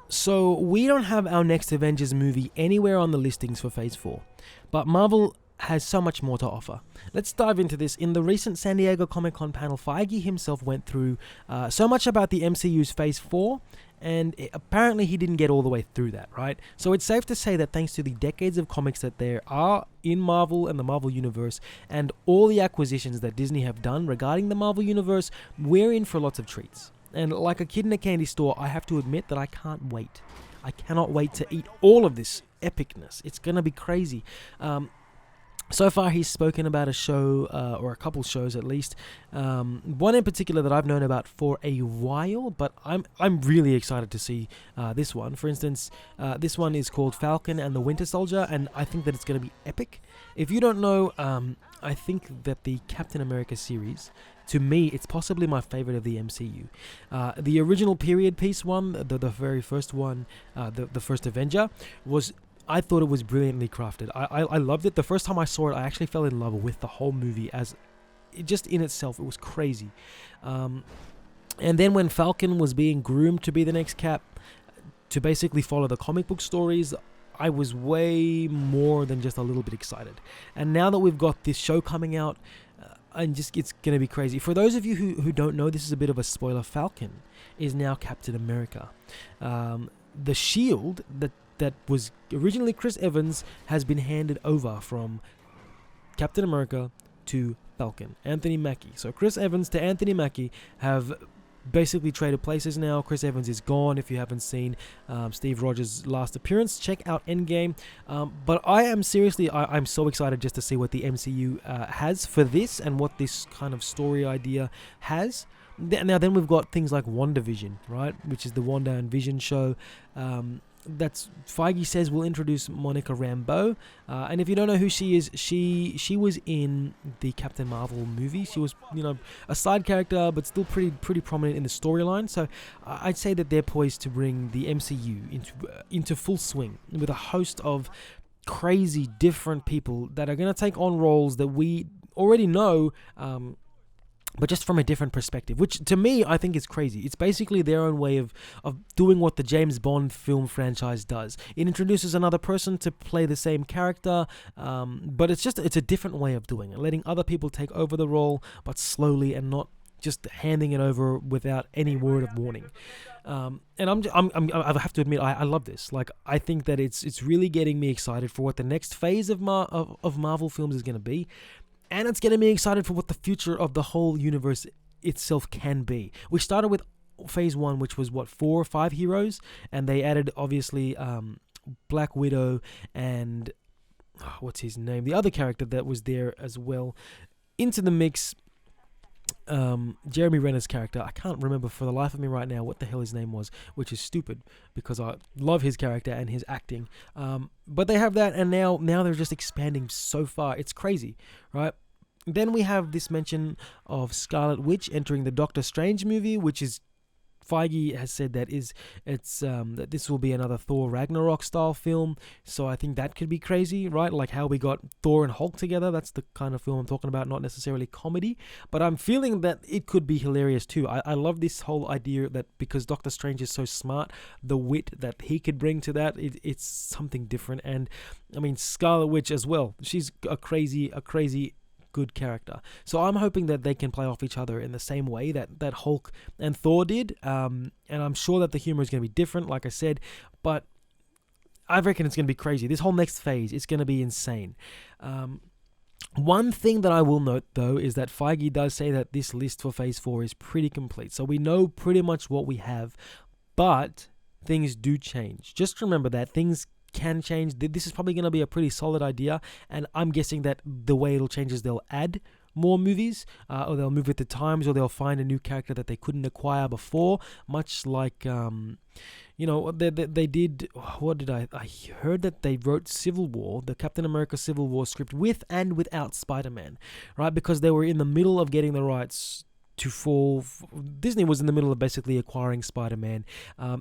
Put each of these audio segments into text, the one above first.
So we don't have our next Avengers movie anywhere on the listings for Phase 4, but Marvel has so much more to offer. Let's dive into this. In the recent San Diego Comic-Con panel, Feige himself went through so much about the MCU's Phase 4, and apparently he didn't get all the way through that, right? So it's safe to say that thanks to the decades of comics that there are in Marvel and the Marvel Universe, and all the acquisitions that Disney have done regarding the Marvel Universe, we're in for lots of treats. And like a kid in a candy store, I have to admit that I can't wait. I cannot wait to eat all of this epicness. It's going to be crazy. So far, he's spoken about a show, or a couple shows at least. One in particular that I've known about for a while, but I'm really excited to see this one. For instance, this one is called Falcon and the Winter Soldier, and I think that it's going to be epic. If you don't know, I think that the Captain America series, to me, it's possibly my favorite of the MCU. The original period piece one, the very first one, the first Avenger, I thought it was brilliantly crafted. I loved it. The first time I saw it, I actually fell in love with the whole movie just in itself. It was crazy. And then when Falcon was being groomed to be the next Cap, to basically follow the comic book stories, I was way more than just a little bit excited. And now that we've got this show coming out, it's going to be crazy. For those of you who don't know, this is a bit of a spoiler. Falcon is now Captain America. The shield that was originally Chris Evans has been handed over from Captain America to Falcon, Anthony Mackie. So Chris Evans to Anthony Mackie have basically traded places now. Chris Evans is gone. If you haven't seen Steve Rogers' last appearance, check out Endgame. But I'm so excited just to see what the MCU has for this and what this kind of story idea has. Now then we've got things like WandaVision, right, which is the Wanda and Vision show. That's Feige says will introduce Monica Rambeau, and if you don't know who she is, she was in the Captain Marvel movie. She was a side character, but still pretty prominent in the storyline. So I'd say that they're poised to bring the MCU into full swing with a host of crazy different people that are going to take on roles that we already know. But just from a different perspective, which to me, I think is crazy. It's basically their own way of doing what the James Bond film franchise does. It introduces another person to play the same character, but it's a different way of doing it, letting other people take over the role, but slowly and not just handing it over without any word of warning. And I have to admit, I love this. Like, I think that it's really getting me excited for what the next phase of Marvel films is going to be. And it's getting me excited for what the future of the whole universe itself can be. We started with Phase 1, which was, 4 or 5 heroes? And they added, obviously, Black Widow and... what's his name? The other character that was there as well. Into the mix, Jeremy Renner's character. I can't remember for the life of me right now what the hell his name was, which is stupid because I love his character and his acting. But they have that, and now they're just expanding so far. It's crazy, right? Then we have this mention of Scarlet Witch entering the Doctor Strange movie, which is Feige has said that that this will be another Thor Ragnarok style film. So I think that could be crazy, right? Like how we got Thor and Hulk together. That's the kind of film I'm talking about, not necessarily comedy. But I'm feeling that it could be hilarious too. I love this whole idea that because Doctor Strange is so smart, the wit that he could bring to that, it's something different. And I mean, Scarlet Witch as well. She's a crazy good character. So I'm hoping that they can play off each other in the same way that Hulk and Thor did. And I'm sure that the humor is going to be different, like I said, but I reckon it's going to be crazy. This whole next phase is going to be insane. One thing that I will note, though, is that Feige does say that this list for Phase 4 is pretty complete. So we know pretty much what we have, but things do change. Just remember that things can change. This is probably going to be a pretty solid idea, and I'm guessing that the way it'll change is they'll add more movies, or they'll move with the times, or they'll find a new character that they couldn't acquire before, much like they did. What did I heard that they wrote Civil War, the Captain America Civil War script, with and without Spider-Man, right? Because they were in the middle of getting the rights to fall. Disney was in the middle of basically acquiring Spider-Man,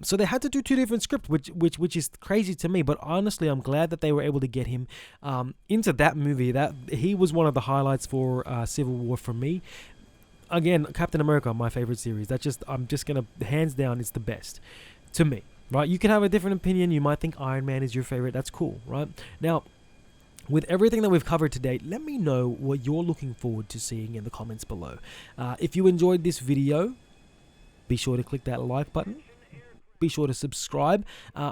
so they had to do 2 different scripts, which is crazy to me. But honestly, I'm glad that they were able to get him into that movie. That he was one of the highlights for Civil War for me. Again, Captain America, my favorite series. I'm just gonna hands down, it's the best to me. right? You can have a different opinion. You might think Iron Man is your favorite. That's cool, right? Now, with everything that we've covered today, let me know what you're looking forward to seeing in the comments below. If you enjoyed this video, be sure to click that like button. Be sure to subscribe.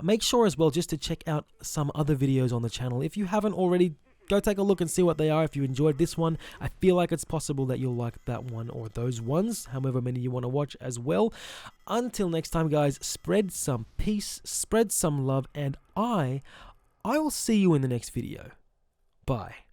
Make sure as well just to check out some other videos on the channel. If you haven't already, go take a look and see what they are. If you enjoyed this one, I feel like it's possible that you'll like that one or those ones, however many you want to watch as well. Until next time, guys, spread some peace, spread some love, and I will see you in the next video. Bye.